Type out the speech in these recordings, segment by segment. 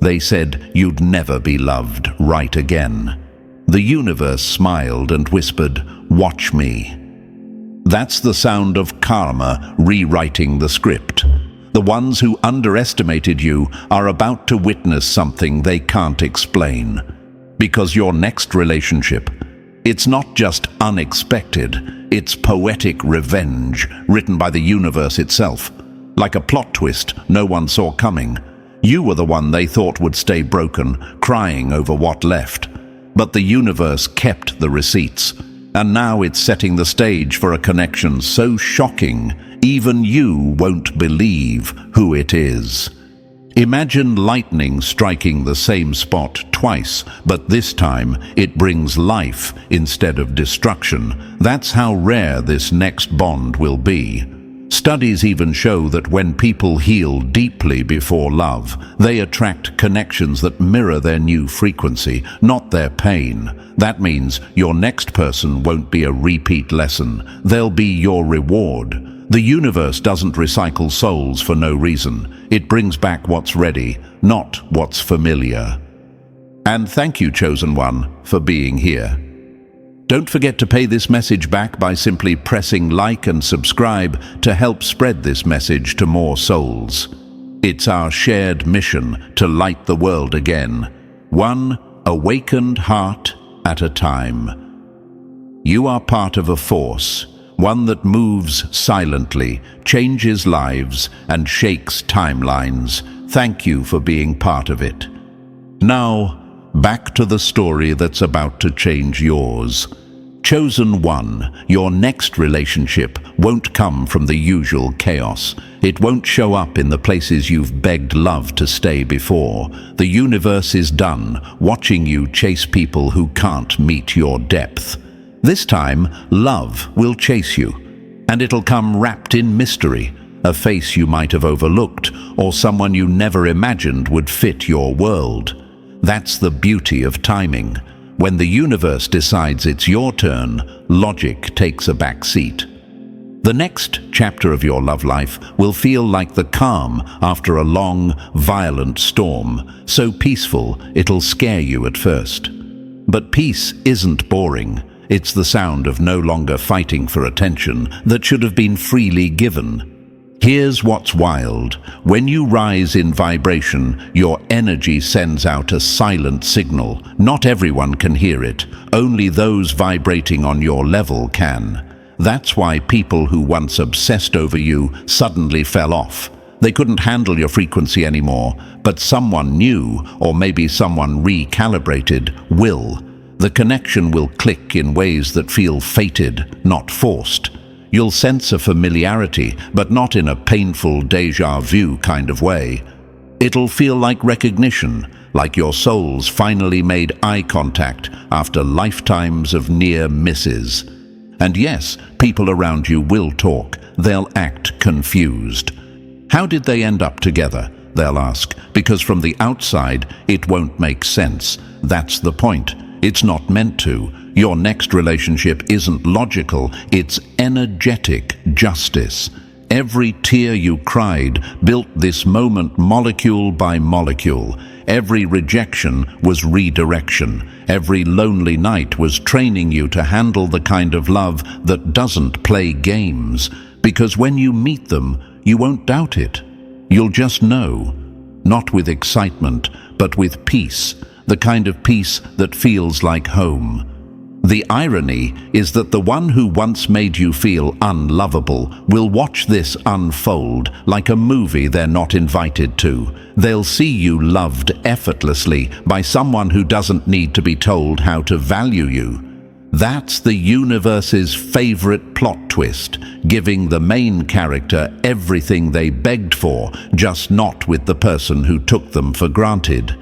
They said you'd never be loved right again. The universe smiled and whispered, "Watch me." That's the sound of karma rewriting the script. The ones who underestimated you are about to witness something they can't explain. Because your next relationship, it's not just unexpected, it's poetic revenge written by the universe itself. Like a plot twist no one saw coming. You were the one they thought would stay broken, crying over what left. But the universe kept the receipts. And now it's setting the stage for a connection so shocking, even you won't believe who it is. Imagine lightning striking the same spot twice, but this time it brings life instead of destruction. That's how rare this next bond will be. Studies even show that when people heal deeply before love, they attract connections that mirror their new frequency, not their pain. That means your next person won't be a repeat lesson. They'll be your reward. The universe doesn't recycle souls for no reason. It brings back what's ready, not what's familiar. And thank you, chosen one, for being here. Don't forget to pay this message back by simply pressing like and subscribe to help spread this message to more souls. It's our shared mission to light the world again, one awakened heart at a time. You are part of a force, one that moves silently, changes lives, and shakes timelines. Thank you for being part of it. Now, back to the story that's about to change yours. Chosen one, your next relationship won't come from the usual chaos. It won't show up in the places you've begged love to stay before. The universe is done watching you chase people who can't meet your depth. This time, love will chase you, and it'll come wrapped in mystery, a face you might have overlooked, or someone you never imagined would fit your world. That's the beauty of timing. When the universe decides it's your turn, logic takes a back seat. The next chapter of your love life will feel like the calm after a long, violent storm, so peaceful it'll scare you at first. But peace isn't boring. It's the sound of no longer fighting for attention that should have been freely given. Here's what's wild. When you rise in vibration, your energy sends out a silent signal. Not everyone can hear it. Only those vibrating on your level can. That's why people who once obsessed over you suddenly fell off. They couldn't handle your frequency anymore, but someone new, or maybe someone recalibrated, will. The connection will click in ways that feel fated, not forced. You'll sense a familiarity, but not in a painful déjà vu kind of way. It'll feel like recognition, like your souls finally made eye contact after lifetimes of near misses. And yes, people around you will talk. They'll act confused. How did they end up together? They'll ask, because from the outside, it won't make sense. That's the point. It's not meant to. Your next relationship isn't logical, it's energetic justice. Every tear you cried built this moment molecule by molecule. Every rejection was redirection. Every lonely night was training you to handle the kind of love that doesn't play games. Because when you meet them, you won't doubt it. You'll just know. Not with excitement, but with peace. The kind of peace that feels like home. The irony is that the one who once made you feel unlovable will watch this unfold like a movie they're not invited to. They'll see you loved effortlessly by someone who doesn't need to be told how to value you. That's the universe's favorite plot twist, giving the main character everything they begged for, just not with the person who took them for granted.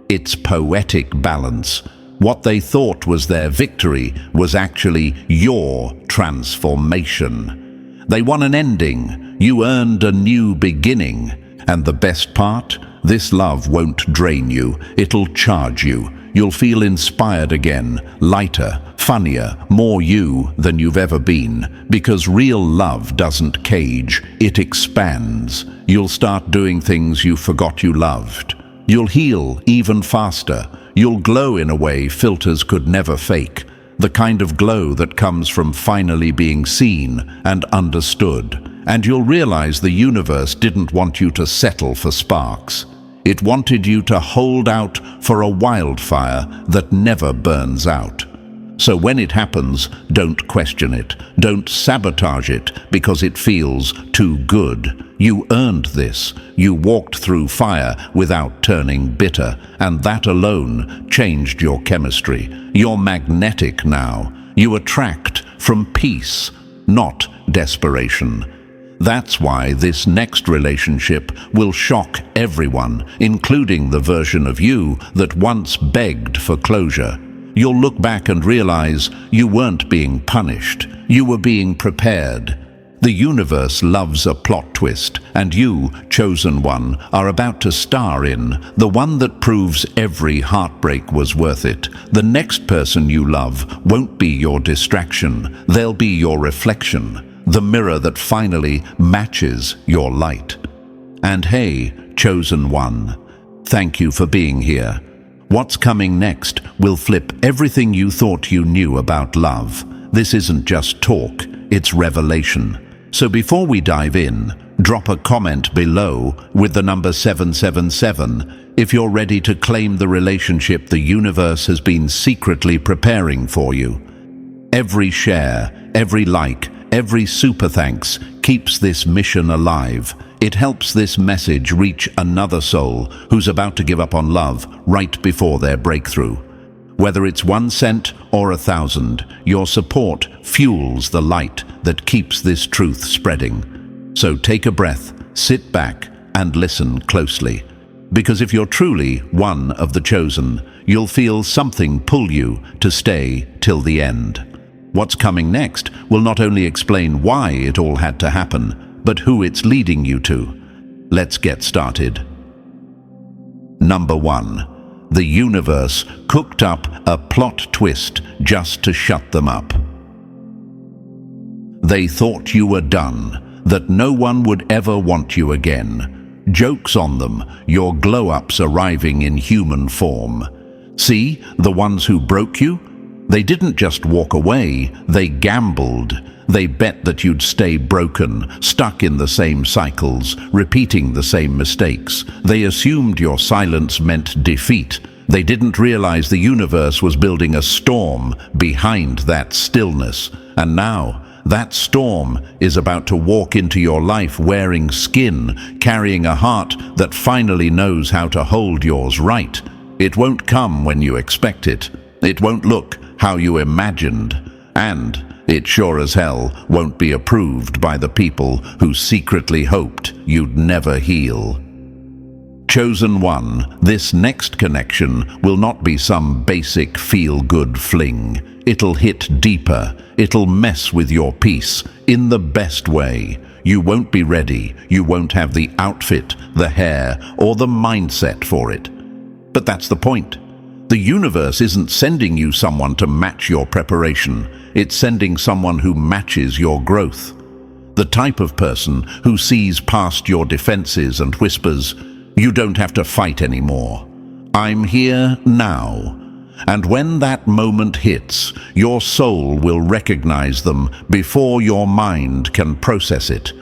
It's poetic balance. What they thought was their victory was actually your transformation. They won an ending. You earned a new beginning. And the best part? This love won't drain you. It'll charge you. You'll feel inspired again, lighter, funnier, more you than you've ever been. Because real love doesn't cage, it expands. You'll start doing things you forgot you loved. You'll heal even faster. You'll glow in a way filters could never fake. The kind of glow that comes from finally being seen and understood. And you'll realize the universe didn't want you to settle for sparks. It wanted you to hold out for a wildfire that never burns out. So when it happens, don't question it. Don't sabotage it because it feels too good. You earned this. You walked through fire without turning bitter, and that alone changed your chemistry. You're magnetic now. You attract from peace, not desperation. That's why this next relationship will shock everyone, including the version of you that once begged for closure. You'll look back and realize you weren't being punished. You were being prepared. The universe loves a plot twist, and you, chosen one, are about to star in the one that proves every heartbreak was worth it. The next person you love won't be your distraction. They'll be your reflection, the mirror that finally matches your light. And hey, chosen one, thank you for being here. What's coming next will flip everything you thought you knew about love. This isn't just talk, it's revelation. So before we dive in, drop a comment below with the number 777 if you're ready to claim the relationship the universe has been secretly preparing for you. Every share, every like, every super thanks keeps this mission alive. It helps this message reach another soul who's about to give up on love right before their breakthrough. Whether it's 1 cent or 1,000, your support fuels the light that keeps this truth spreading. So take a breath, sit back, and listen closely. Because if you're truly one of the chosen, you'll feel something pull you to stay till the end. What's coming next will not only explain why it all had to happen, but who it's leading you to. Let's get started. Number 1. The universe cooked up a plot twist just to shut them up. They thought you were done, that no one would ever want you again. Joke's on them, your glow-ups arriving in human form. See, the ones who broke you? They didn't just walk away, they gambled. They bet that you'd stay broken, stuck in the same cycles, repeating the same mistakes. They assumed your silence meant defeat. They didn't realize the universe was building a storm behind that stillness. And now, that storm is about to walk into your life wearing skin, carrying a heart that finally knows how to hold yours right. It won't come when you expect it. It won't look how you imagined. And it sure as hell won't be approved by the people who secretly hoped you'd never heal. Chosen one, this next connection will not be some basic feel-good fling. It'll hit deeper. It'll mess with your peace in the best way. You won't be ready. You won't have the outfit, the hair, or the mindset for it. But that's the point. The universe isn't sending you someone to match your preparation. It's sending someone who matches your growth. The type of person who sees past your defenses and whispers, "You don't have to fight anymore. I'm here now." And when that moment hits, your soul will recognize them before your mind can process it.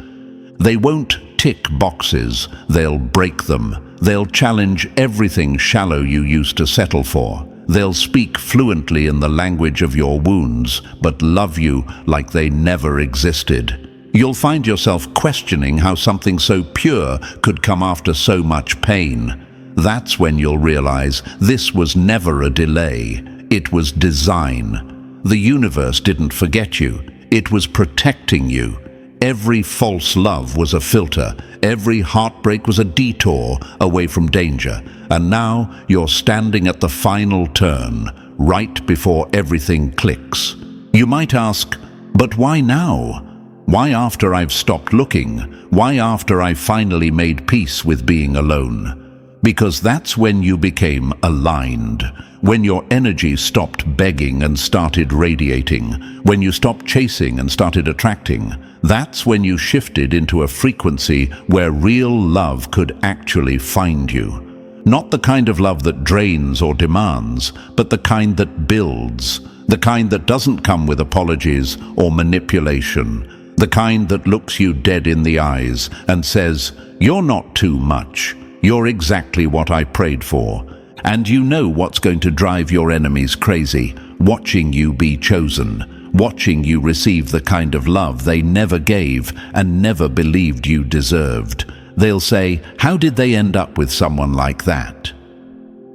They won't tick boxes, they'll break them. They'll challenge everything shallow you used to settle for. They'll speak fluently in the language of your wounds, but love you like they never existed. You'll find yourself questioning how something so pure could come after so much pain. That's when you'll realize this was never a delay. It was design. The universe didn't forget you. It was protecting you. Every false love was a filter. Every heartbreak was a detour away from danger. And now you're standing at the final turn, right before everything clicks. You might ask, but why now? Why after I've stopped looking? Why after I finally made peace with being alone? Because that's when you became aligned, when your energy stopped begging and started radiating, when you stopped chasing and started attracting. That's when you shifted into a frequency where real love could actually find you. Not the kind of love that drains or demands, but the kind that builds. The kind that doesn't come with apologies or manipulation. The kind that looks you dead in the eyes and says, "You're not too much. You're exactly what I prayed for." And you know what's going to drive your enemies crazy, watching you be chosen, watching you receive the kind of love they never gave and never believed you deserved. They'll say, "How did they end up with someone like that?"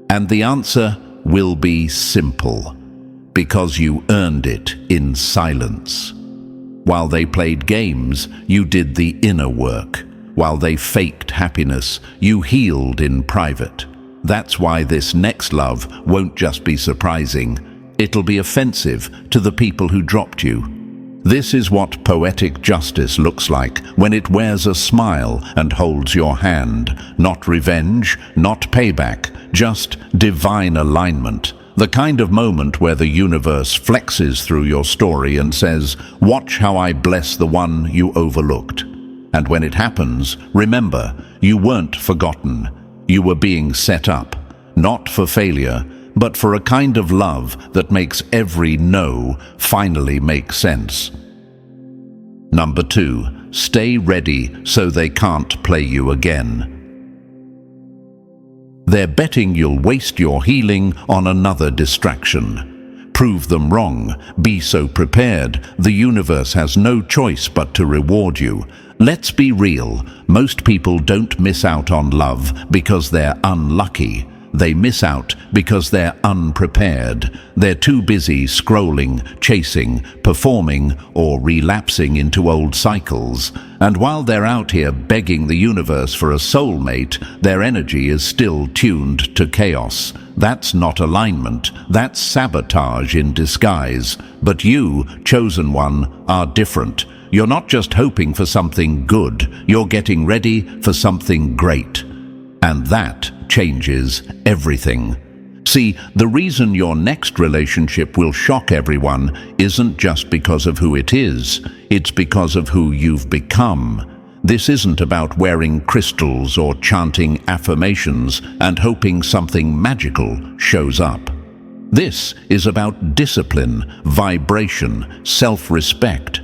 And the answer will be simple. Because you earned it in silence. While they played games, you did the inner work. While they faked happiness, you healed in private. That's why this next love won't just be surprising. It'll be offensive to the people who dropped you. This is what poetic justice looks like when it wears a smile and holds your hand. Not revenge, not payback, just divine alignment. The kind of moment where the universe flexes through your story and says, "Watch how I bless the one you overlooked." And when it happens, remember, you weren't forgotten. You were being set up, not for failure, but for a kind of love that makes every no finally make sense. Number 2, stay ready so they can't play you again. They're betting you'll waste your healing on another distraction. Prove them wrong. Be so prepared. The universe has no choice but to reward you. Let's be real. Most people don't miss out on love because they're unlucky. They miss out because they're unprepared. They're too busy scrolling, chasing, performing, or relapsing into old cycles. And while they're out here begging the universe for a soulmate, their energy is still tuned to chaos. That's not alignment. That's sabotage in disguise. But you, chosen one, are different. You're not just hoping for something good. You're getting ready for something great. And that changes everything. See, the reason your next relationship will shock everyone isn't just because of who it is, it's because of who you've become. This isn't about wearing crystals or chanting affirmations and hoping something magical shows up. This is about discipline, vibration, self-respect.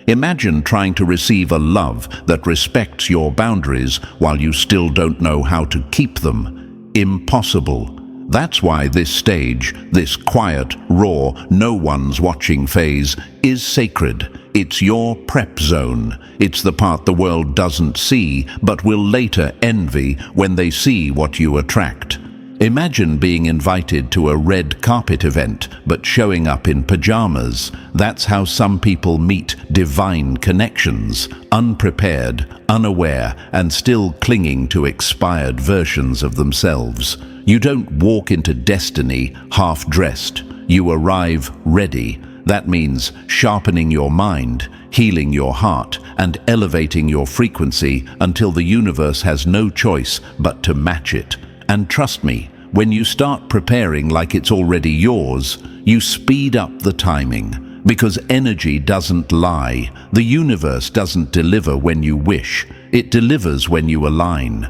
Imagine trying to receive a love that respects your boundaries while you still don't know how to keep them. Impossible. That's why this stage, this quiet, raw, no one's watching phase, is sacred. It's your prep zone. It's the part the world doesn't see, but will later envy when they see what you attract. Imagine being invited to a red carpet event, but showing up in pajamas. That's how some people meet divine connections, unprepared, unaware, and still clinging to expired versions of themselves. You don't walk into destiny half-dressed. You arrive ready. That means sharpening your mind, healing your heart, and elevating your frequency until the universe has no choice but to match it. And trust me, when you start preparing like it's already yours, you speed up the timing. Because energy doesn't lie. The universe doesn't deliver when you wish. It delivers when you align.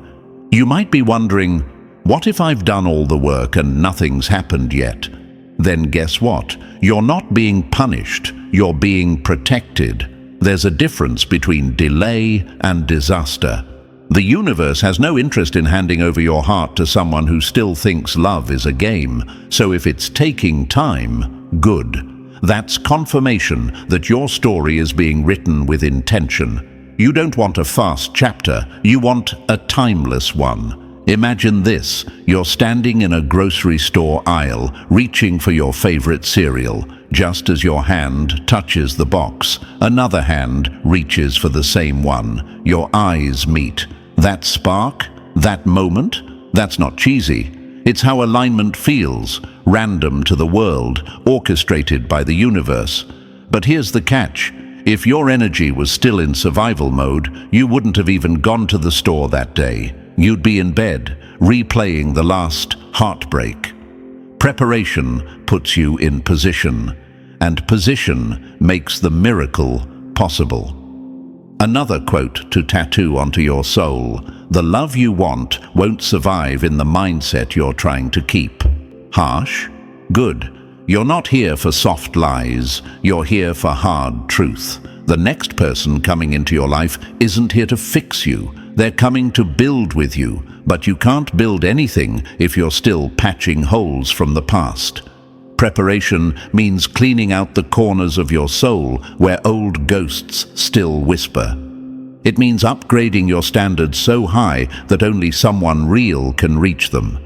You might be wondering, what if I've done all the work and nothing's happened yet? Then guess what? You're not being punished. You're being protected. There's a difference between delay and disaster. The universe has no interest in handing over your heart to someone who still thinks love is a game. So if it's taking time, good. That's confirmation that your story is being written with intention. You don't want a fast chapter, you want a timeless one. Imagine this, you're standing in a grocery store aisle, reaching for your favorite cereal. Just as your hand touches the box, another hand reaches for the same one. Your eyes meet. That spark, that moment, that's not cheesy. It's how alignment feels, random to the world, orchestrated by the universe. But here's the catch. If your energy was still in survival mode, you wouldn't have even gone to the store that day. You'd be in bed, replaying the last heartbreak. Preparation puts you in position, and position makes the miracle possible. Another quote to tattoo onto your soul: The love you want won't survive in the mindset you're trying to keep. Harsh? Good. You're not here for soft lies. You're here for hard truth. The next person coming into your life isn't here to fix you. They're coming to build with you, but you can't build anything if you're still patching holes from the past. Preparation means cleaning out the corners of your soul where old ghosts still whisper. It means upgrading your standards so high that only someone real can reach them.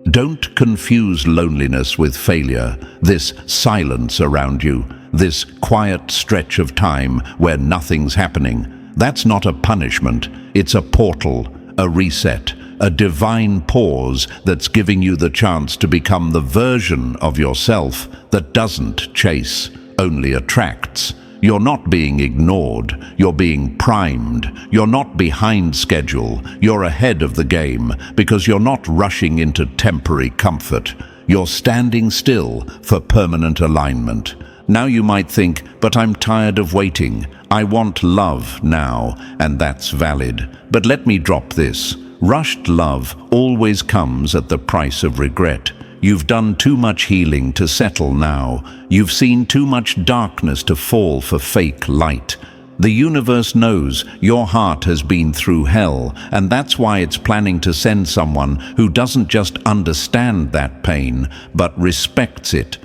Don't confuse loneliness with failure, this silence around you, this quiet stretch of time where nothing's happening. That's not a punishment, it's a portal, a reset, a divine pause that's giving you the chance to become the version of yourself that doesn't chase, only attracts. You're not being ignored, you're being primed. You're not behind schedule, you're ahead of the game because you're not rushing into temporary comfort. You're standing still for permanent alignment. Now you might think, but I'm tired of waiting. I want love now, and that's valid. But let me drop this. Rushed love always comes at the price of regret. You've done too much healing to settle now. You've seen too much darkness to fall for fake light. The universe knows your heart has been through hell, and that's why it's planning to send someone who doesn't just understand that pain, but respects it.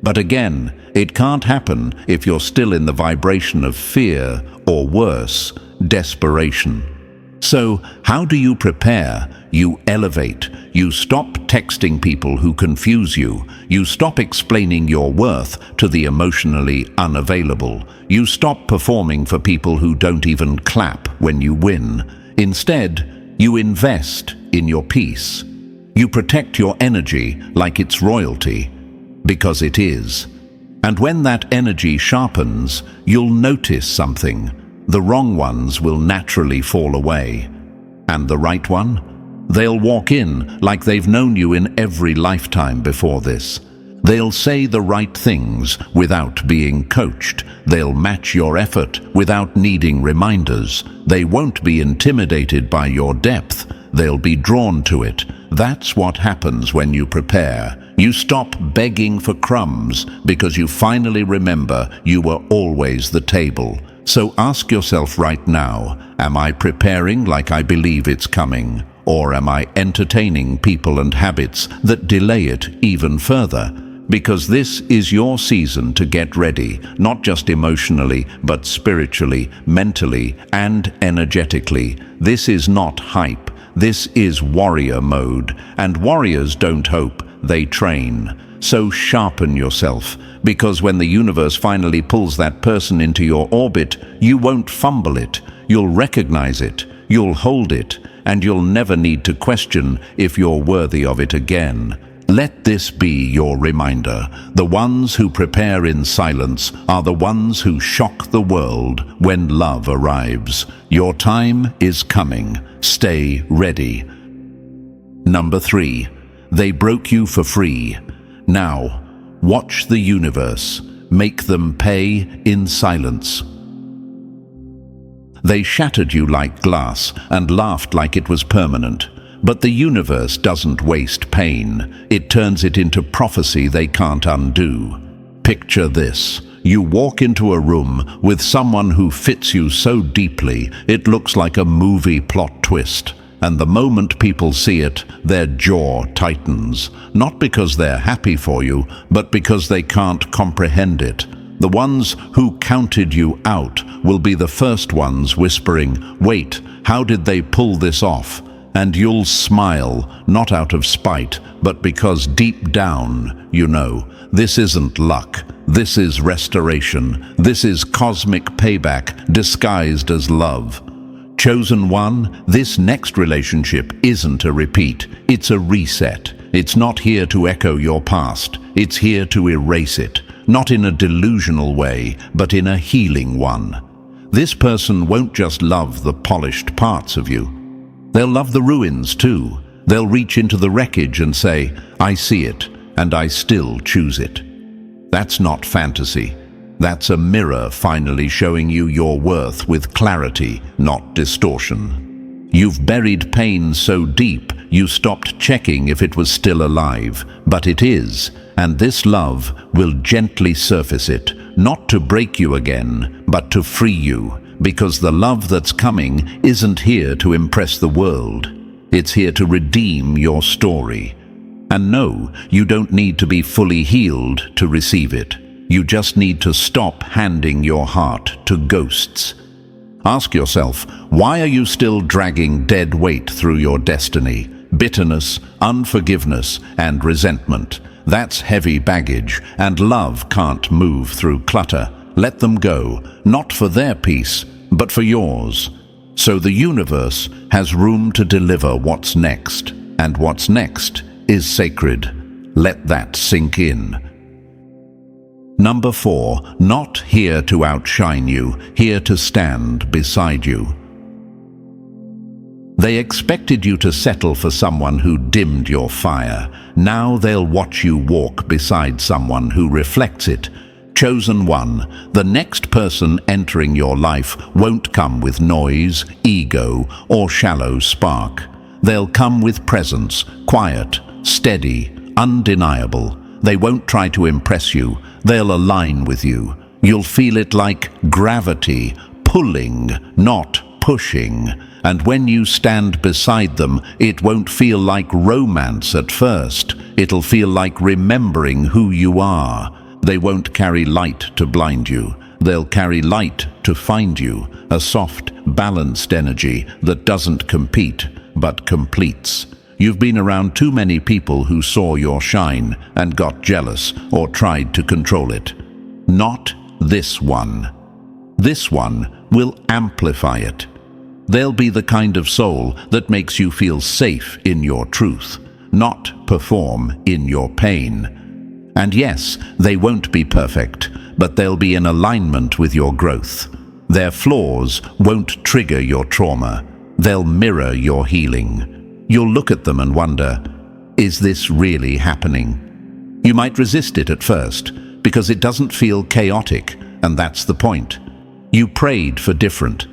But again, it can't happen if you're still in the vibration of fear, or worse, desperation. So, how do you prepare? You elevate. You stop texting people who confuse you. You stop explaining your worth to the emotionally unavailable. You stop performing for people who don't even clap when you win. Instead, you invest in your peace. You protect your energy like it's royalty, because it is. And when that energy sharpens, you'll notice something. The wrong ones will naturally fall away. And the right one? They'll walk in like they've known you in every lifetime before this. They'll say the right things without being coached. They'll match your effort without needing reminders. They won't be intimidated by your depth. They'll be drawn to it. That's what happens when you prepare. You stop begging for crumbs because you finally remember you were always the table. So ask yourself right now, am I preparing like I believe it's coming? Or am I entertaining people and habits that delay it even further? Because this is your season to get ready, not just emotionally, but spiritually, mentally, and energetically. This is not hype. This is warrior mode. And warriors don't hope, they train. So sharpen yourself, because when the universe finally pulls that person into your orbit, you won't fumble it. You'll recognize it, you'll hold it, and you'll never need to question if you're worthy of it again. Let this be your reminder. The ones who prepare in silence are the ones who shock the world when love arrives. Your time is coming. Stay ready. Number 3. They broke you for free. Now, watch the universe. Make them pay in silence. They shattered you like glass and laughed like it was permanent. But the universe doesn't waste pain. It turns it into prophecy they can't undo. Picture this. You walk into a room with someone who fits you so deeply, it looks like a movie plot twist. And the moment people see it, their jaw tightens. Not because they're happy for you, but because they can't comprehend it. The ones who counted you out will be the first ones whispering, "Wait, how did they pull this off?" And you'll smile, not out of spite, but because deep down, you know, this isn't luck. This is restoration. This is cosmic payback disguised as love. Chosen one, this next relationship isn't a repeat. It's a reset. It's not here to echo your past. It's here to erase it. Not in a delusional way, but in a healing one. This person won't just love the polished parts of you. They'll love the ruins too. They'll reach into the wreckage and say, "I see it, and I still choose it." That's not fantasy. That's a mirror finally showing you your worth with clarity, not distortion. You've buried pain so deep you stopped checking if it was still alive, but it is, and this love will gently surface it, not to break you again, but to free you, because the love that's coming isn't here to impress the world. It's here to redeem your story. And no, you don't need to be fully healed to receive it. You just need to stop handing your heart to ghosts. Ask yourself, why are you still dragging dead weight through your destiny? Bitterness, unforgiveness, and resentment. That's heavy baggage, and love can't move through clutter. Let them go, not for their peace, but for yours. So the universe has room to deliver what's next, and what's next is sacred. Let that sink in. Number 4, not here to outshine you, here to stand beside you. They expected you to settle for someone who dimmed your fire. Now they'll watch you walk beside someone who reflects it. Chosen one, the next person entering your life won't come with noise, ego, or shallow spark. They'll come with presence, quiet, steady, undeniable. They won't try to impress you. They'll align with you. You'll feel it like gravity, pulling, not pushing. And when you stand beside them, it won't feel like romance at first. It'll feel like remembering who you are. They won't carry light to blind you. They'll carry light to find you, a soft, balanced energy that doesn't compete, but completes. You've been around too many people who saw your shine and got jealous or tried to control it. Not this one. This one will amplify it. They'll be the kind of soul that makes you feel safe in your truth, not perform in your pain. And yes, they won't be perfect, but they'll be in alignment with your growth. Their flaws won't trigger your trauma. They'll mirror your healing. You'll look at them and wonder, is this really happening? You might resist it at first, because it doesn't feel chaotic, and that's the point. You prayed for different,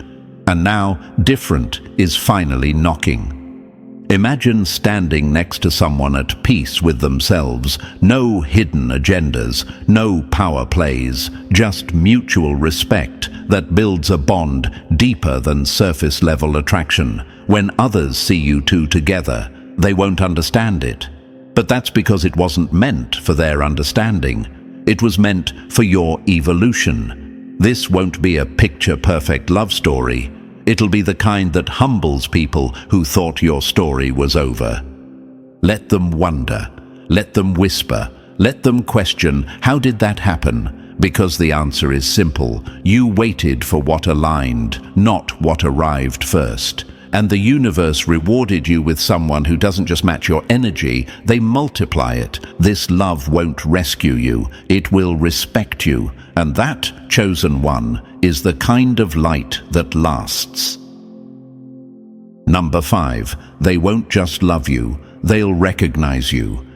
and now different is finally knocking. Imagine standing next to someone at peace with themselves, no hidden agendas, no power plays, just mutual respect that builds a bond deeper than surface-level attraction. When others see you two together, they won't understand it. But that's because it wasn't meant for their understanding. It was meant for your evolution. This won't be a picture-perfect love story. It'll be the kind that humbles people who thought your story was over. Let them wonder. Let them whisper. Let them question, how did that happen? Because the answer is simple. You waited for what aligned, not what arrived first. And the universe rewarded you with someone who doesn't just match your energy, they multiply it. This love won't rescue you, it will respect you. And that chosen one is the kind of light that lasts. Number 5, they won't just love you, they'll recognize you.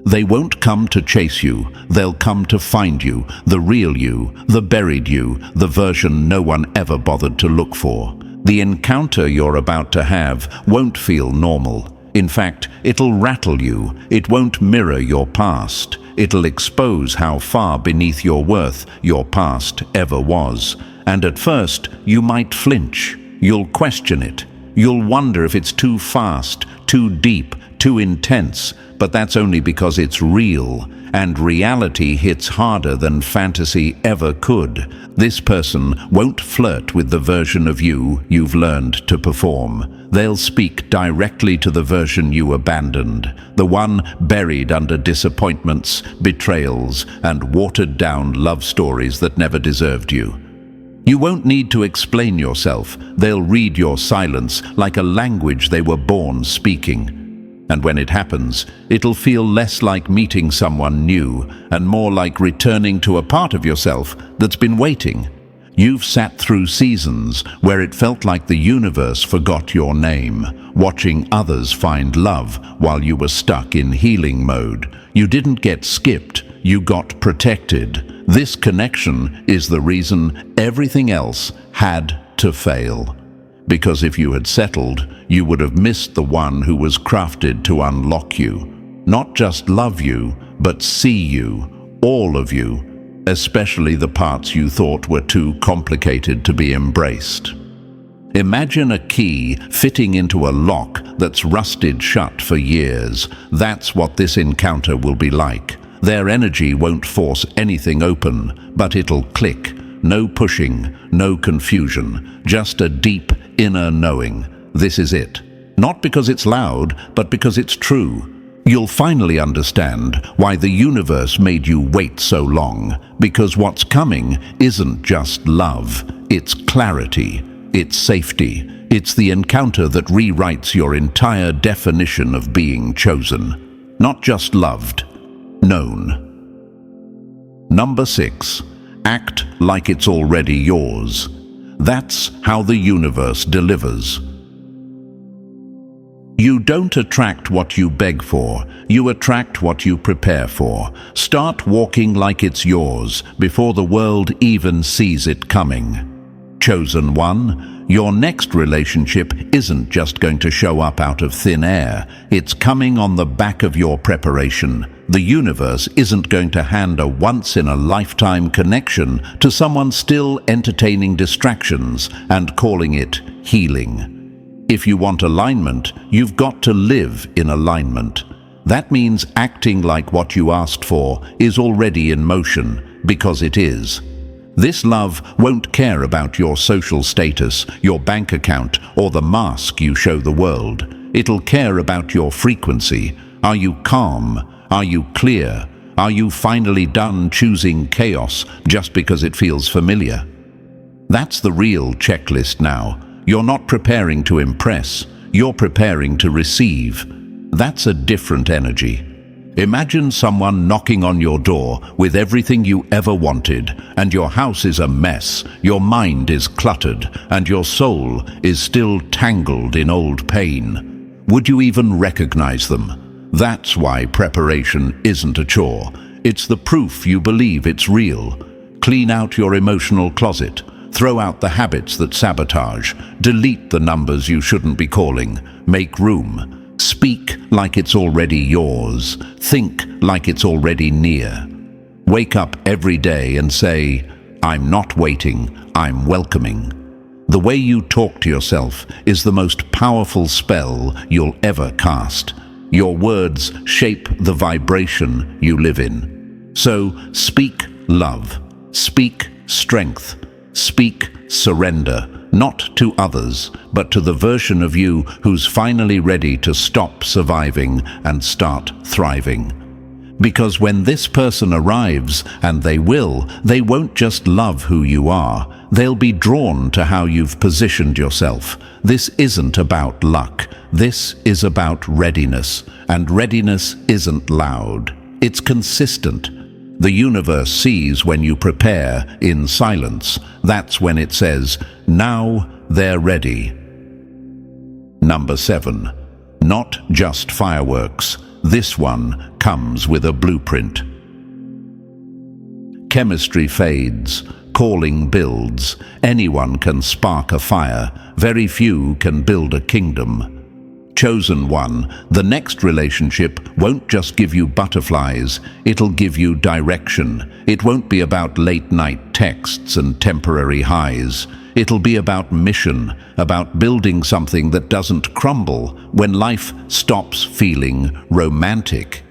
They won't come to chase you, they'll come to find you, the real you, the buried you, the version no one ever bothered to look for. The encounter you're about to have won't feel normal. In fact, it'll rattle you. It won't mirror your past. It'll expose how far beneath your worth your past ever was. And at first, you might flinch. You'll question it. You'll wonder if it's too fast, too deep, too intense. But that's only because it's real. And reality hits harder than fantasy ever could. This person won't flirt with the version of you you've learned to perform. They'll speak directly to the version you abandoned, the one buried under disappointments, betrayals, and watered-down love stories that never deserved you. You won't need to explain yourself. They'll read your silence like a language they were born speaking. And when it happens, it'll feel less like meeting someone new and more like returning to a part of yourself that's been waiting. You've sat through seasons where it felt like the universe forgot your name, watching others find love while you were stuck in healing mode. You didn't get skipped, you got protected. This connection is the reason everything else had to fail. Because if you had settled, you would have missed the one who was crafted to unlock you. Not just love you, but see you, all of you, especially the parts you thought were too complicated to be embraced. Imagine a key fitting into a lock that's rusted shut for years. That's what this encounter will be like. Their energy won't force anything open, but it'll click. No pushing, no confusion, just a deep inner knowing. This is it. Not because it's loud, but because it's true. You'll finally understand why the universe made you wait so long, because what's coming isn't just love, it's clarity, it's safety, it's the encounter that rewrites your entire definition of being chosen. Not just loved, known. Number 6. Act like it's already yours. That's how the universe delivers. You don't attract what you beg for, you attract what you prepare for. Start walking like it's yours before the world even sees it coming. Chosen one, your next relationship isn't just going to show up out of thin air. It's coming on the back of your preparation. The universe isn't going to hand a once-in-a-lifetime connection to someone still entertaining distractions and calling it healing. If you want alignment, you've got to live in alignment. That means acting like what you asked for is already in motion, because it is. This love won't care about your social status, your bank account, or the mask you show the world. It'll care about your frequency. Are you calm? Are you clear? Are you finally done choosing chaos just because it feels familiar? That's the real checklist now. You're not preparing to impress, you're preparing to receive. That's a different energy. Imagine someone knocking on your door with everything you ever wanted, and your house is a mess, your mind is cluttered, and your soul is still tangled in old pain. Would you even recognize them? That's why preparation isn't a chore. It's the proof you believe it's real. Clean out your emotional closet. Throw out the habits that sabotage. Delete the numbers you shouldn't be calling. Make room. Speak like it's already yours. Think like it's already near. Wake up every day and say, I'm not waiting, I'm welcoming. The way you talk to yourself is the most powerful spell you'll ever cast. Your words shape the vibration you live in. So speak love. Speak strength. Speak surrender, not to others, but to the version of you who's finally ready to stop surviving and start thriving. Because when this person arrives, and they won't just love who you are, they'll be drawn to how you've positioned yourself. This isn't about luck, this is about readiness, and readiness isn't loud, it's consistent. The universe sees when you prepare in silence. That's when it says, now they're ready. Number 7. Not just fireworks. This one comes with a blueprint. Chemistry fades. Calling builds. Anyone can spark a fire. Very few can build a kingdom. Chosen one, the next relationship won't just give you butterflies, it'll give you direction. It won't be about late-night texts and temporary highs. It'll be about mission, about building something that doesn't crumble when life stops feeling romantic.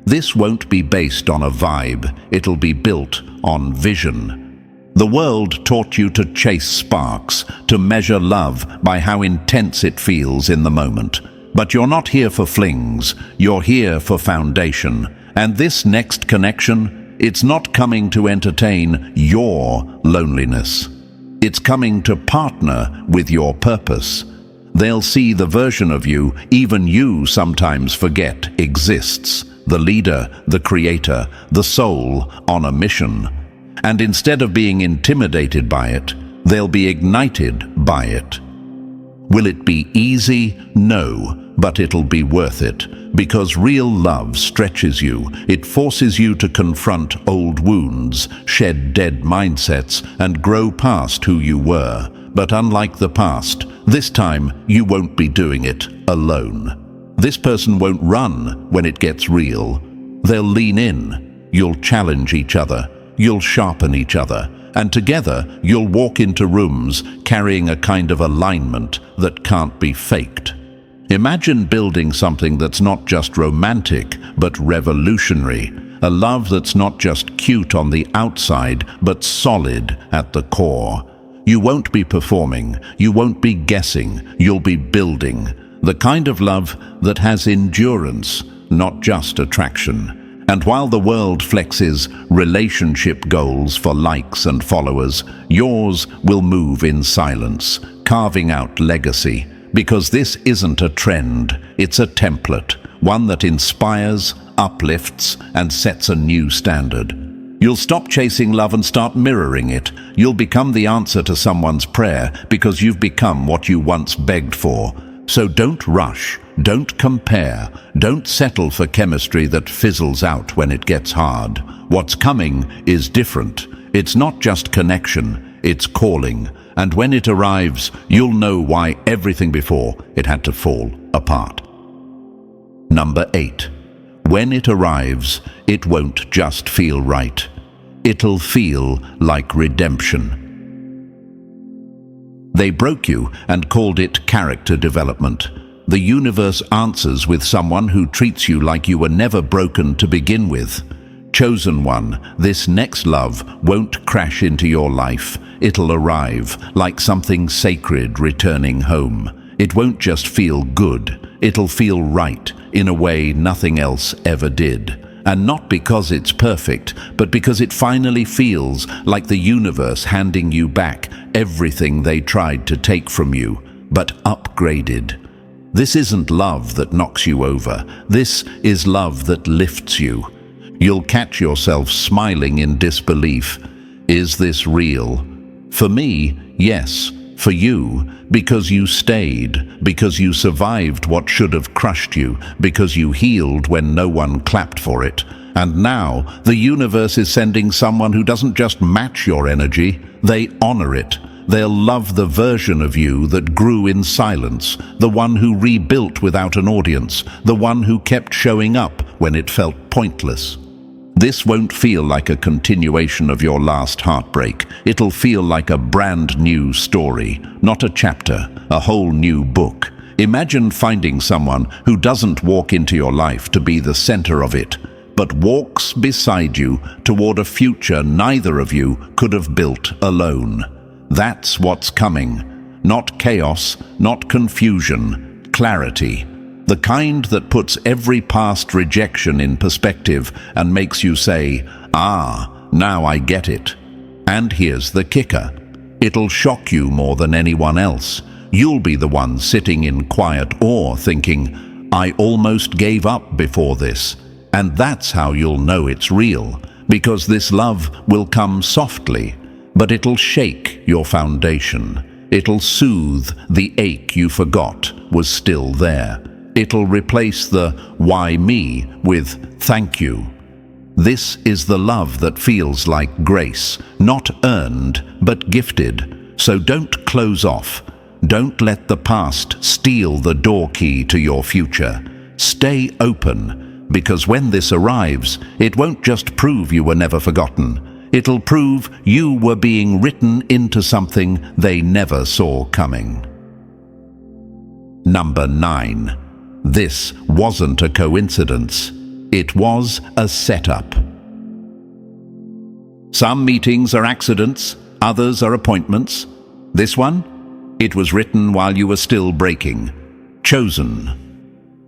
This won't be based on a vibe, it'll be built on vision. The world taught you to chase sparks, to measure love by how intense it feels in the moment. But you're not here for flings, you're here for foundation. And this next connection, it's not coming to entertain your loneliness. It's coming to partner with your purpose. They'll see the version of you even you sometimes forget exists. The leader, the creator, the soul on a mission. And instead of being intimidated by it, they'll be ignited by it. Will it be easy? No, but it'll be worth it, because real love stretches you. It forces you to confront old wounds, shed dead mindsets, and grow past who you were. But unlike the past, This time, you won't be doing it alone. This person won't run when it gets real. They'll lean in. You'll challenge each other. You'll sharpen each other. And together, you'll walk into rooms carrying a kind of alignment that can't be faked. Imagine building something that's not just romantic, but revolutionary. A love that's not just cute on the outside, but solid at the core. You won't be performing. You won't be guessing. You'll be building. The kind of love that has endurance, not just attraction. And while the world flexes relationship goals for likes and followers, yours will move in silence, carving out legacy. Because this isn't a trend, it's a template, one that inspires, uplifts, and sets a new standard. You'll stop chasing love and start mirroring it. You'll become the answer to someone's prayer because you've become what you once begged for. So don't rush, don't compare, don't settle for chemistry that fizzles out when it gets hard. What's coming is different. It's not just connection, it's calling. And when it arrives, you'll know why everything before it had to fall apart. Number 8. When it arrives, it won't just feel right. It'll feel like redemption. They broke you and called it character development. The universe answers with someone who treats you like you were never broken to begin with. Chosen one, this next love won't crash into your life. It'll arrive like something sacred returning home. It won't just feel good. It'll feel right in a way nothing else ever did. And not because it's perfect, but because it finally feels like the universe handing you back everything they tried to take from you, but upgraded. This isn't love that knocks you over. This is love that lifts you. You'll catch yourself smiling in disbelief. Is this real? For me, yes. For you, because you stayed, because you survived what should have crushed you, because you healed when no one clapped for it. And now, the universe is sending someone who doesn't just match your energy, they honor it. They'll love the version of you that grew in silence, the one who rebuilt without an audience, the one who kept showing up when it felt pointless. This won't feel like a continuation of your last heartbreak. It'll feel like a brand new story, not a chapter, a whole new book. Imagine finding someone who doesn't walk into your life to be the center of it, but walks beside you toward a future neither of you could have built alone. That's what's coming. Not chaos, not confusion, clarity. The kind that puts every past rejection in perspective and makes you say, "Ah, now I get it." And here's the kicker. It'll shock you more than anyone else. You'll be the one sitting in quiet awe thinking, "I almost gave up before this." And that's how you'll know it's real, because this love will come softly, but it'll shake your foundation. It'll soothe the ache you forgot was still there. It'll replace the "why me" with "thank you." This is the love that feels like grace, not earned, but gifted. So don't close off. Don't let the past steal the door key to your future. Stay open, because when this arrives, it won't just prove you were never forgotten. It'll prove you were being written into something they never saw coming. Number 9. This wasn't a coincidence. It was a setup. Some meetings are accidents, others are appointments. This one? It was written while you were still breaking. Chosen.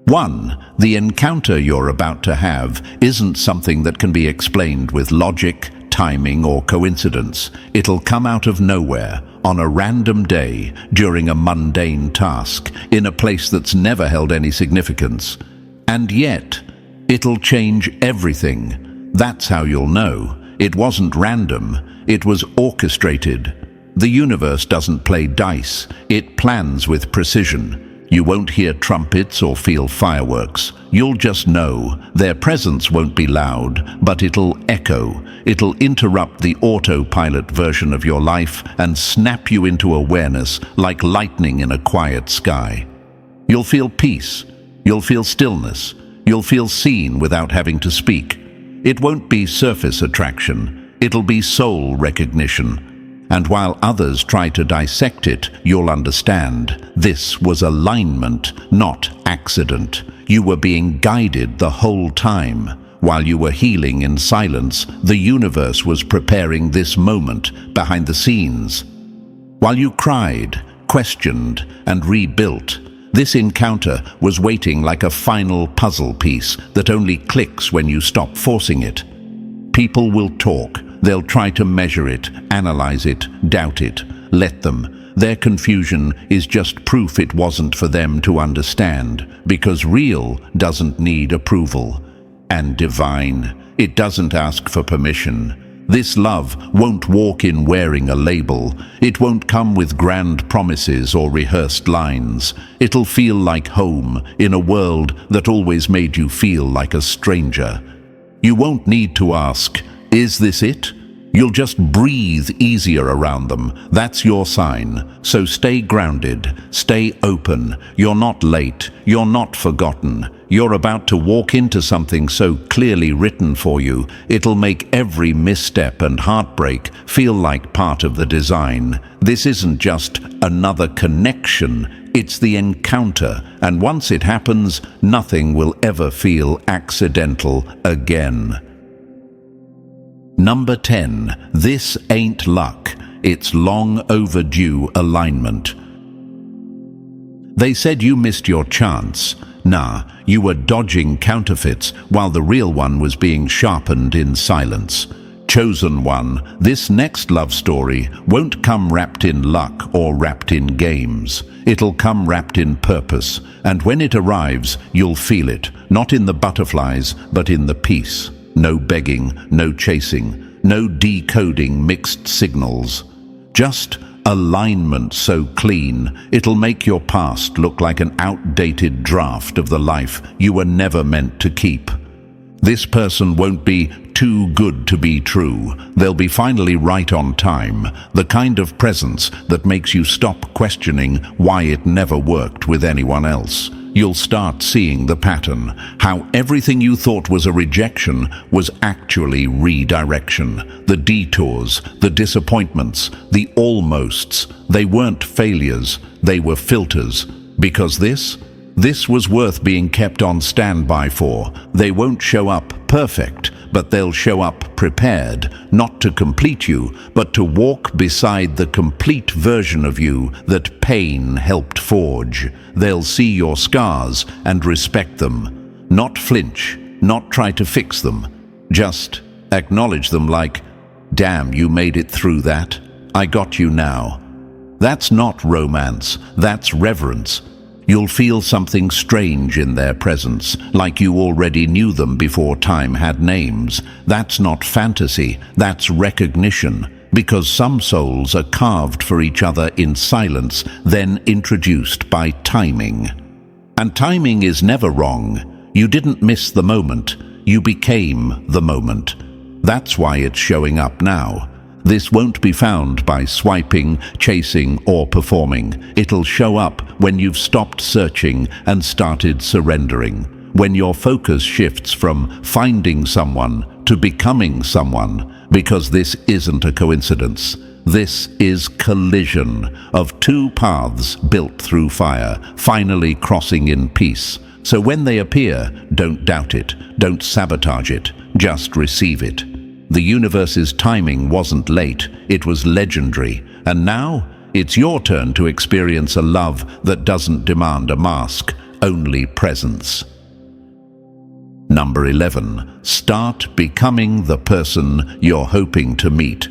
1. The encounter you're about to have isn't something that can be explained with logic, timing, or coincidence. It'll come out of nowhere, on a random day, during a mundane task, in a place that's never held any significance. And yet, it'll change everything. That's how you'll know. It wasn't random, it was orchestrated. The universe doesn't play dice, it plans with precision. You won't hear trumpets or feel fireworks. You'll just know. Their presence won't be loud, but it'll echo. It'll interrupt the autopilot version of your life and snap you into awareness like lightning in a quiet sky. You'll feel peace. You'll feel stillness. You'll feel seen without having to speak. It won't be surface attraction. It'll be soul recognition. And while others try to dissect it, you'll understand this was alignment, not accident. You were being guided the whole time. While you were healing in silence, the universe was preparing this moment behind the scenes. While you cried, questioned, and rebuilt, this encounter was waiting like a final puzzle piece that only clicks when you stop forcing it. People will talk. They'll try to measure it, analyze it, doubt it. Let them. Their confusion is just proof it wasn't for them to understand, because real doesn't need approval. And divine, it doesn't ask for permission. This love won't walk in wearing a label. It won't come with grand promises or rehearsed lines. It'll feel like home in a world that always made you feel like a stranger. You won't need to ask, "Is this it?" You'll just breathe easier around them. That's your sign. So stay grounded, stay open. You're not late, you're not forgotten. You're about to walk into something so clearly written for you, it'll make every misstep and heartbreak feel like part of the design. This isn't just another connection, it's the encounter. And once it happens, nothing will ever feel accidental again. Number 10. This ain't luck. It's long overdue alignment. They said you missed your chance. Nah, you were dodging counterfeits while the real one was being sharpened in silence. Chosen one, this next love story won't come wrapped in luck or wrapped in games. It'll come wrapped in purpose, and when it arrives, you'll feel it, not in the butterflies, but in the peace. No begging, no chasing, no decoding mixed signals. Just alignment so clean, it'll make your past look like an outdated draft of the life you were never meant to keep. This person won't be too good to be true. They'll be finally right on time, the kind of presence that makes you stop questioning why it never worked with anyone else. You'll start seeing the pattern, how everything you thought was a rejection was actually redirection. The detours, the disappointments, the almosts, they weren't failures, they were filters. Because this was worth being kept on standby for. They won't show up perfect, but they'll show up prepared, not to complete you, but to walk beside the complete version of you that pain helped forge. They'll see your scars and respect them. Not flinch, not try to fix them. Just acknowledge them like, "Damn, you made it through that. I got you now." That's not romance, that's reverence. You'll feel something strange in their presence, like you already knew them before time had names. That's not fantasy, that's recognition, because some souls are carved for each other in silence, then introduced by timing. And timing is never wrong. You didn't miss the moment, you became the moment. That's why it's showing up now. This won't be found by swiping, chasing, or performing. It'll show up when you've stopped searching and started surrendering. When your focus shifts from finding someone to becoming someone, because this isn't a coincidence. This is collision of two paths built through fire, finally crossing in peace. So when they appear, don't doubt it, don't sabotage it, just receive it. The universe's timing wasn't late, it was legendary. And now, it's your turn to experience a love that doesn't demand a mask, only presence. Number 11. Start becoming the person you're hoping to meet.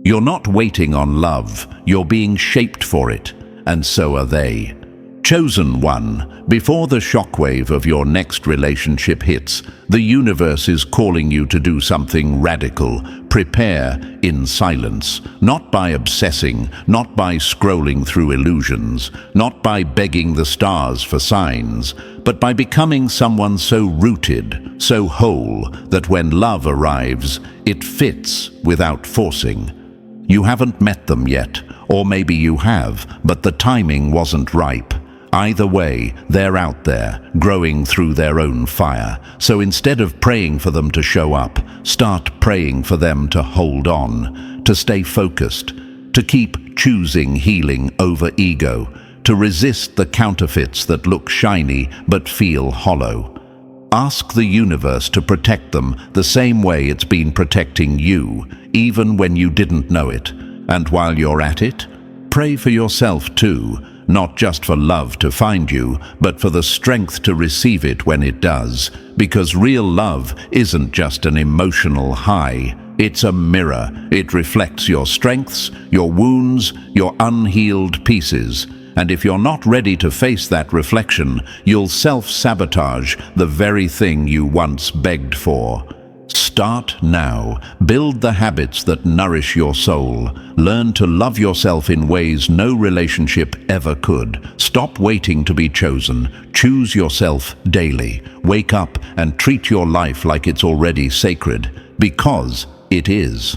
You're not waiting on love, you're being shaped for it, and so are they. Chosen one, before the shockwave of your next relationship hits, the universe is calling you to do something radical, Prepare in silence, not by obsessing, not by scrolling through illusions, not by begging the stars for signs, but by becoming someone so rooted, so whole, that when love arrives, it fits without forcing. You haven't met them yet, or maybe you have, but the timing wasn't ripe. Either way, they're out there, growing through their own fire. So instead of praying for them to show up, start praying for them to hold on, to stay focused, to keep choosing healing over ego, to resist the counterfeits that look shiny but feel hollow. Ask the universe to protect them the same way it's been protecting you, even when you didn't know it. And while you're at it, pray for yourself too. Not just for love to find you, but for the strength to receive it when it does. Because real love isn't just an emotional high. It's a mirror. It reflects your strengths, your wounds, your unhealed pieces. And if you're not ready to face that reflection, you'll self-sabotage the very thing you once begged for. Start now. Build the habits that nourish your soul. Learn to love yourself in ways no relationship ever could. Stop waiting to be chosen. Choose yourself daily. Wake up and treat your life like it's already sacred, because it is.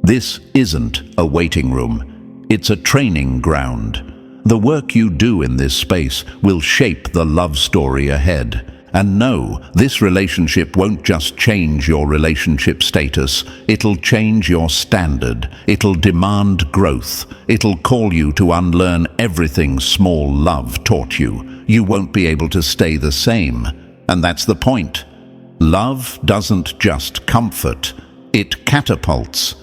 This isn't a waiting room. It's a training ground. The work you do in this space will shape the love story ahead. And no, this relationship won't just change your relationship status. It'll change your standard. It'll demand growth. It'll call you to unlearn everything small love taught you. You won't be able to stay the same. And that's the point. Love doesn't just comfort. It catapults.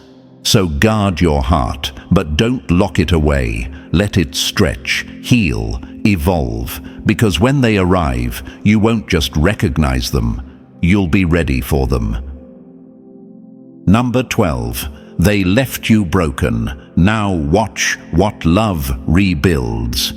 So guard your heart, but don't lock it away. Let it stretch, heal, evolve. Because when they arrive, you won't just recognize them, you'll be ready for them. Number 12. They left you broken. Now watch what love rebuilds.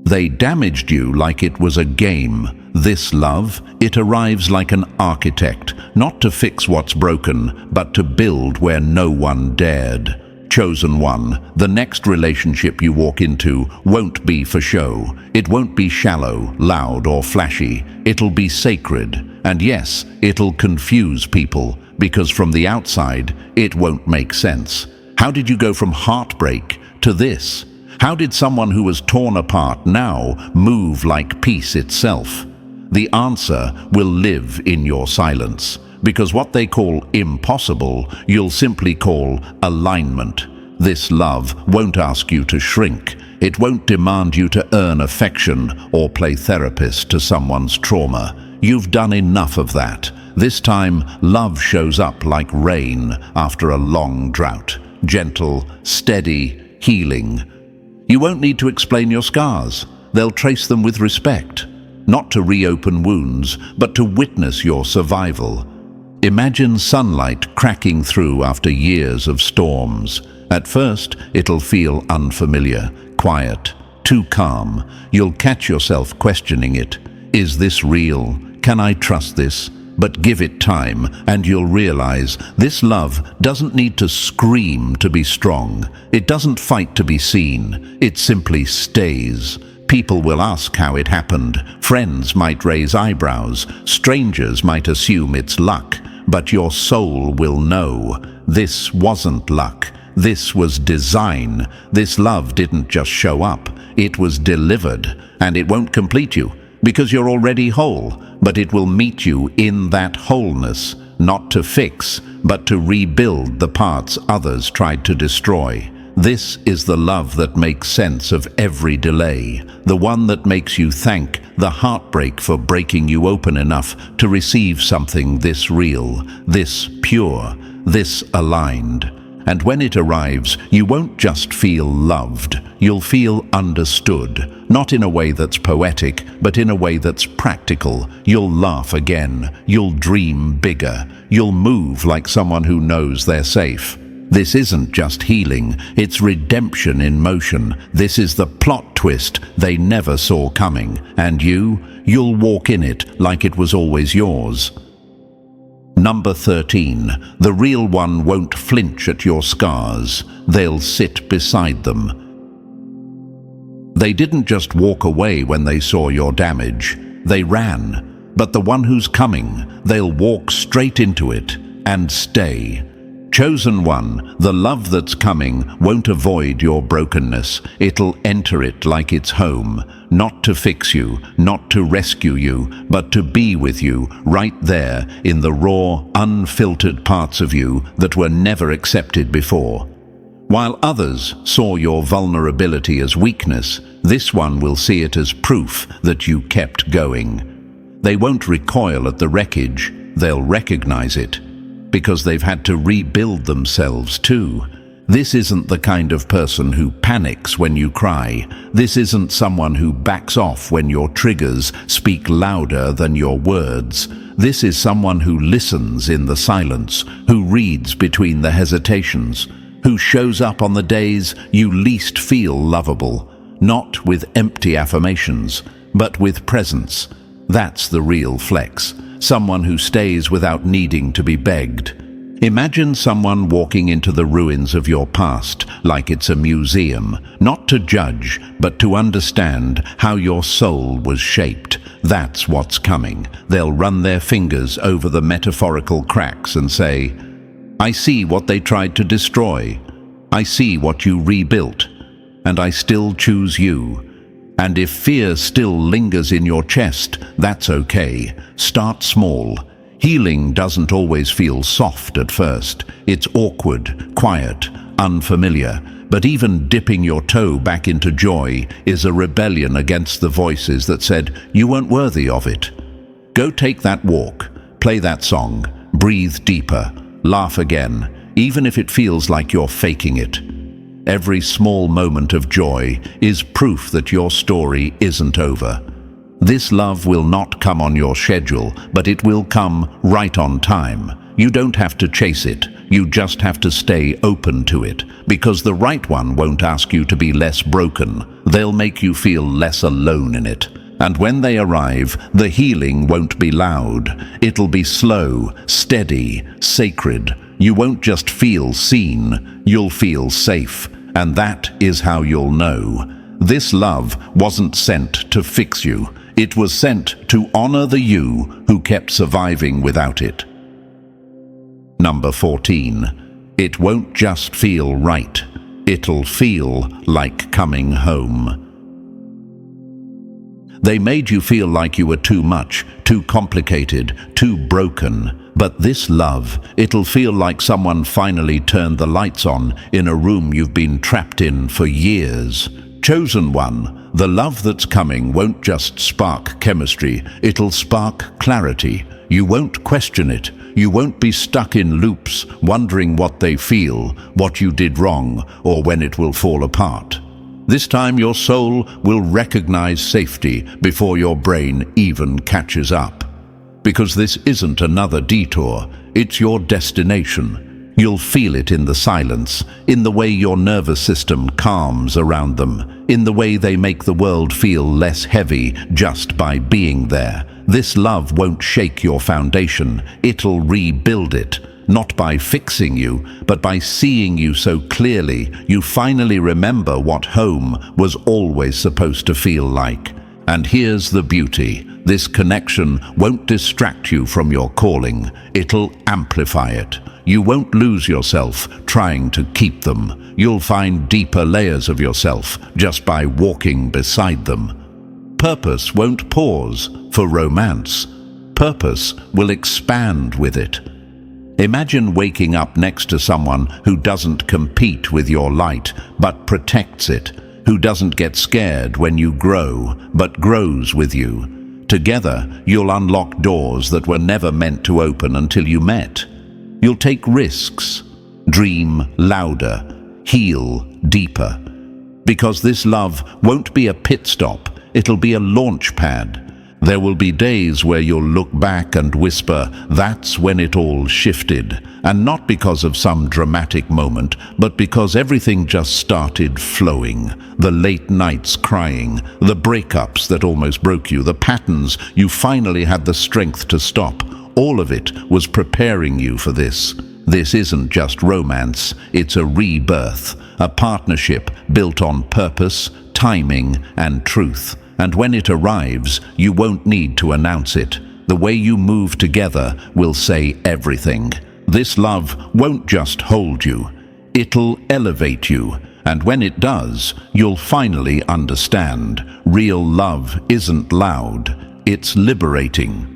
They damaged you like it was a game. This love, it arrives like an architect, not to fix what's broken, but to build where no one dared. Chosen one, the next relationship you walk into won't be for show. It won't be shallow, loud, or flashy. It'll be sacred. And yes, it'll confuse people, because from the outside, it won't make sense. How did you go from heartbreak to this? How did someone who was torn apart now move like peace itself? The answer will live in your silence. Because what they call impossible, you'll simply call alignment. This love won't ask you to shrink. It won't demand you to earn affection or play therapist to someone's trauma. You've done enough of that. This time, love shows up like rain after a long drought. Gentle, steady, healing. You won't need to explain your scars. They'll trace them with respect. Not to reopen wounds, but to witness your survival. Imagine sunlight cracking through after years of storms. At first, it'll feel unfamiliar, quiet, too calm. You'll catch yourself questioning it. Is this real? Can I trust this? But give it time, and you'll realize this love doesn't need to scream to be strong. It doesn't fight to be seen. It simply stays. People will ask how it happened. Friends might raise eyebrows. Strangers might assume it's luck. But your soul will know. This wasn't luck. This was design. This love didn't just show up. It was delivered. And it won't complete you, because you're already whole. But it will meet you in that wholeness, not to fix, but to rebuild the parts others tried to destroy. This is the love that makes sense of every delay, the one that makes you thank the heartbreak for breaking you open enough to receive something this real, this pure, this aligned. And when it arrives, you won't just feel loved, you'll feel understood, not in a way that's poetic, but in a way that's practical. You'll laugh again, you'll dream bigger, you'll move like someone who knows they're safe. This isn't just healing, it's redemption in motion. This is the plot twist they never saw coming. And you'll walk in it like it was always yours. Number 13. The real one won't flinch at your scars. They'll sit beside them. They didn't just walk away when they saw your damage. They ran. But the one who's coming, they'll walk straight into it and stay. Chosen one, the love that's coming won't avoid your brokenness. It'll enter it like its home, not to fix you, not to rescue you, but to be with you right there in the raw, unfiltered parts of you that were never accepted before. While others saw your vulnerability as weakness, this one will see it as proof that you kept going. They won't recoil at the wreckage, they'll recognize it, because they've had to rebuild themselves too. This isn't the kind of person who panics when you cry. This isn't someone who backs off when your triggers speak louder than your words. This is someone who listens in the silence, who reads between the hesitations, who shows up on the days you least feel lovable, not with empty affirmations, but with presence. That's the real flex. Someone who stays without needing to be begged. Imagine someone walking into the ruins of your past like it's a museum, not to judge, but to understand how your soul was shaped. That's what's coming. They'll run their fingers over the metaphorical cracks and say, I see what they tried to destroy. I see what you rebuilt. And I still choose you. And if fear still lingers in your chest, that's okay. Start small. Healing doesn't always feel soft at first. It's awkward, quiet, unfamiliar. But even dipping your toe back into joy is a rebellion against the voices that said you weren't worthy of it. Go take that walk, play that song, breathe deeper, laugh again, even if it feels like you're faking it. Every small moment of joy is proof that your story isn't over. This love will not come on your schedule, but it will come right on time. You don't have to chase it. You just have to stay open to it, because the right one won't ask you to be less broken. They'll make you feel less alone in it. And when they arrive, the healing won't be loud. It'll be slow, steady, sacred. You won't just feel seen, you'll feel safe. And that is how you'll know. This love wasn't sent to fix you. It was sent to honor the you who kept surviving without it. Number 14. It won't just feel right. It'll feel like coming home. They made you feel like you were too much, too complicated, too broken. But this love, it'll feel like someone finally turned the lights on in a room you've been trapped in for years. Chosen one, the love that's coming won't just spark chemistry, it'll spark clarity. You won't question it. You won't be stuck in loops, wondering what they feel, what you did wrong, or when it will fall apart. This time your soul will recognize safety before your brain even catches up. Because this isn't another detour, it's your destination. You'll feel it in the silence, in the way your nervous system calms around them, in the way they make the world feel less heavy just by being there. This love won't shake your foundation, it'll rebuild it. Not by fixing you, but by seeing you so clearly, you finally remember what home was always supposed to feel like. And here's the beauty. This connection won't distract you from your calling. It'll amplify it. You won't lose yourself trying to keep them. You'll find deeper layers of yourself just by walking beside them. Purpose won't pause for romance. Purpose will expand with it. Imagine waking up next to someone who doesn't compete with your light, but protects it, who doesn't get scared when you grow, but grows with you. Together, you'll unlock doors that were never meant to open until you met. You'll take risks, dream louder, heal deeper. Because this love won't be a pit stop, it'll be a launch pad. There will be days where you'll look back and whisper, that's when it all shifted. And not because of some dramatic moment, but because everything just started flowing. The late nights crying, the breakups that almost broke you, the patterns you finally had the strength to stop. all of it was preparing you for this. This isn't just romance, it's a rebirth, a partnership built on purpose, timing, and truth. And when it arrives, you won't need to announce it. The way you move together will say everything. This love won't just hold you, it'll elevate you. And when it does, you'll finally understand. Real love isn't loud, it's liberating.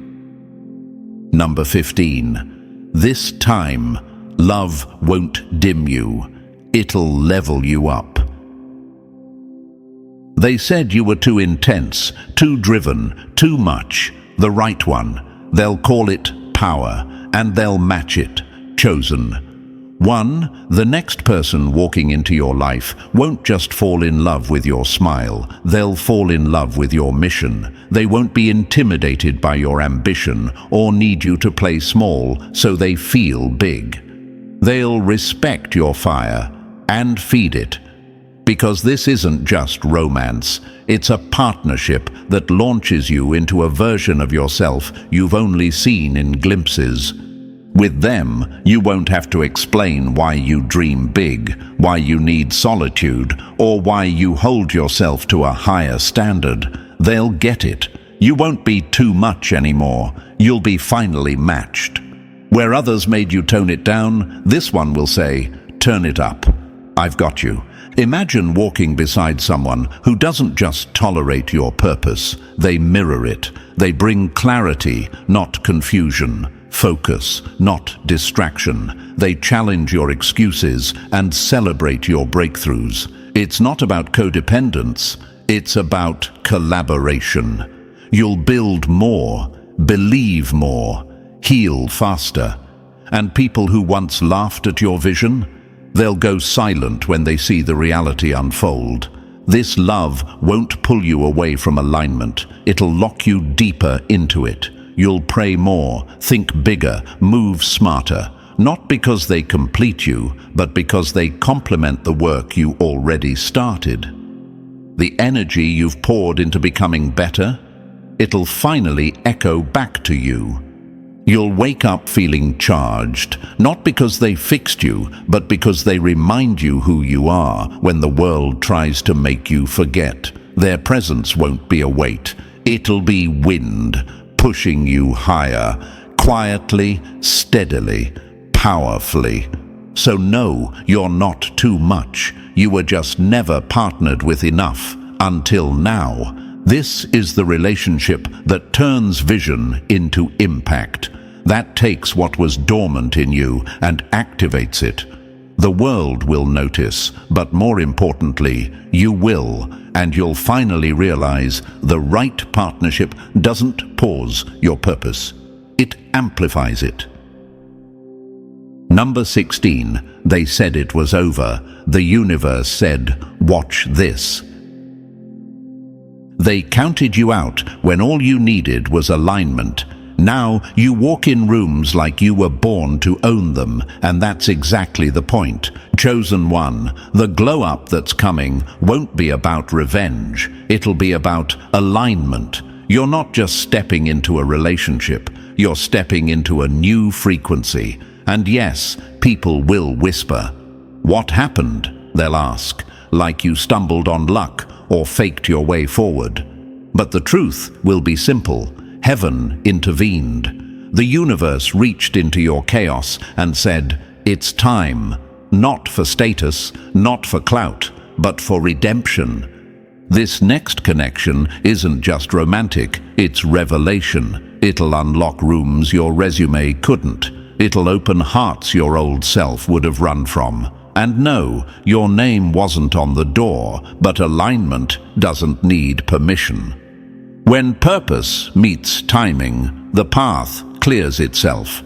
Number 15. This time, love won't dim you. It'll level you up. They said you were too intense, too driven, too much. The right one. They'll call it power, and they'll match it. Chosen. One, the next person walking into your life won't just fall in love with your smile, they'll fall in love with your mission. They won't be intimidated by your ambition or need you to play small so they feel big. They'll respect your fire and feed it. Because this isn't just romance, it's a partnership that launches you into a version of yourself you've only seen in glimpses. With them, you won't have to explain why you dream big, why you need solitude, or why you hold yourself to a higher standard. They'll get it. You won't be too much anymore. You'll be finally matched. Where others made you tone it down, this one will say, turn it up. I've got you. Imagine walking beside someone who doesn't just tolerate your purpose, they mirror it. They bring clarity, not confusion. Focus, not distraction. They challenge your excuses and celebrate your breakthroughs. It's not about codependence, it's about collaboration. You'll build more, believe more, heal faster. And people who once laughed at your vision, they'll go silent when they see the reality unfold. This love won't pull you away from alignment. It'll lock you deeper into it. You'll pray more, think bigger, move smarter, not because they complete you, but because they complement the work you already started. The energy you've poured into becoming better, it'll finally echo back to you. You'll wake up feeling charged, not because they fixed you, but because they remind you who you are when the world tries to make you forget. Their presence won't be a weight, it'll be wind, pushing you higher, quietly, steadily, powerfully. So no, you're not too much. You were just never partnered with enough, until now. This is the relationship that turns vision into impact. That takes what was dormant in you and activates it. The world will notice, but more importantly, you will, and you'll finally realize the right partnership doesn't pause your purpose. It amplifies it. Number 16. They said it was over. The universe said, watch this. They counted you out when all you needed was alignment. Now you walk in rooms like you were born to own them, and that's exactly the point. Chosen one, the glow-up that's coming won't be about revenge. It'll be about alignment. You're not just stepping into a relationship, you're stepping into a new frequency. And yes, people will whisper. What happened? They'll ask, like you stumbled on luck or faked your way forward. But the truth will be simple. Heaven intervened. The universe reached into your chaos and said, it's time, not for status, not for clout, but for redemption. This next connection isn't just romantic, it's revelation. It'll unlock rooms your resume couldn't. It'll open hearts your old self would have run from. And no, your name wasn't on the door, but alignment doesn't need permission. When purpose meets timing, the path clears itself.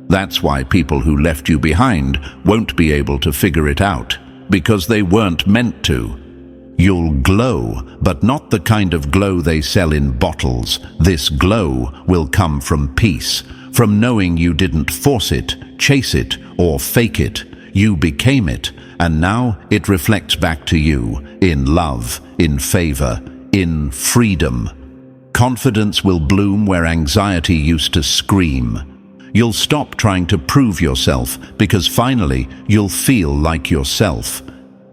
That's why people who left you behind won't be able to figure it out, because they weren't meant to. You'll glow, but not the kind of glow they sell in bottles. This glow will come from peace, from knowing you didn't force it, chase it, or fake it. You became it, and now it reflects back to you in love, in favor, in freedom. Confidence will bloom where anxiety used to scream. You'll stop trying to prove yourself because finally you'll feel like yourself.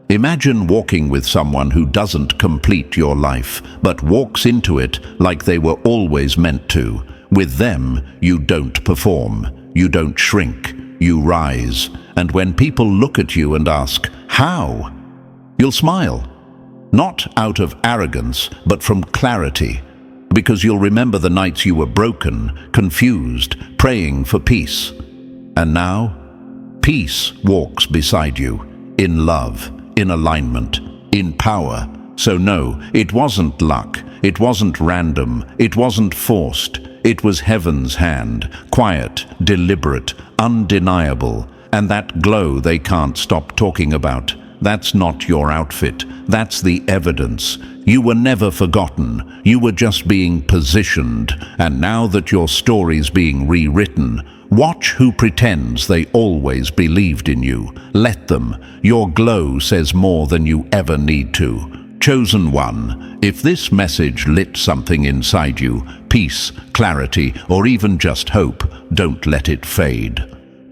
Imagine walking with someone who doesn't complete your life, but walks into it like they were always meant to. With them, you don't perform, you don't shrink, you rise. And when people look at you and ask, "How?" you'll smile. Not out of arrogance, but from clarity. Because you'll remember the nights you were broken, confused, praying for peace. And now, peace walks beside you, in love, in alignment, in power. So no, it wasn't luck, it wasn't random, it wasn't forced. It was heaven's hand, quiet, deliberate, undeniable. And that glow they can't stop talking about, that's not your outfit, that's the evidence. You were never forgotten, you were just being positioned. And now that your story's being rewritten, watch who pretends they always believed in you. Let them. Your glow says more than you ever need to. Chosen one, if this message lit something inside you, peace, clarity, or even just hope, don't let it fade.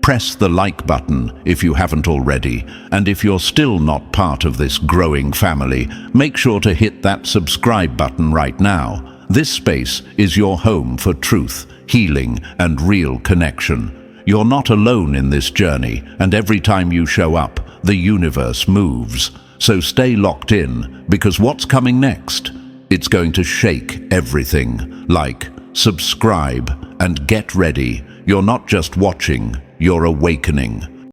Press the like button if you haven't already, and if you're still not part of this growing family, make sure to hit that subscribe button right now. This space is your home for truth, healing, and real connection. You're not alone in this journey, and every time you show up, the universe moves. So stay locked in, because what's coming next? It's going to shake everything. Like, subscribe, and get ready. You're not just watching, you're awakening.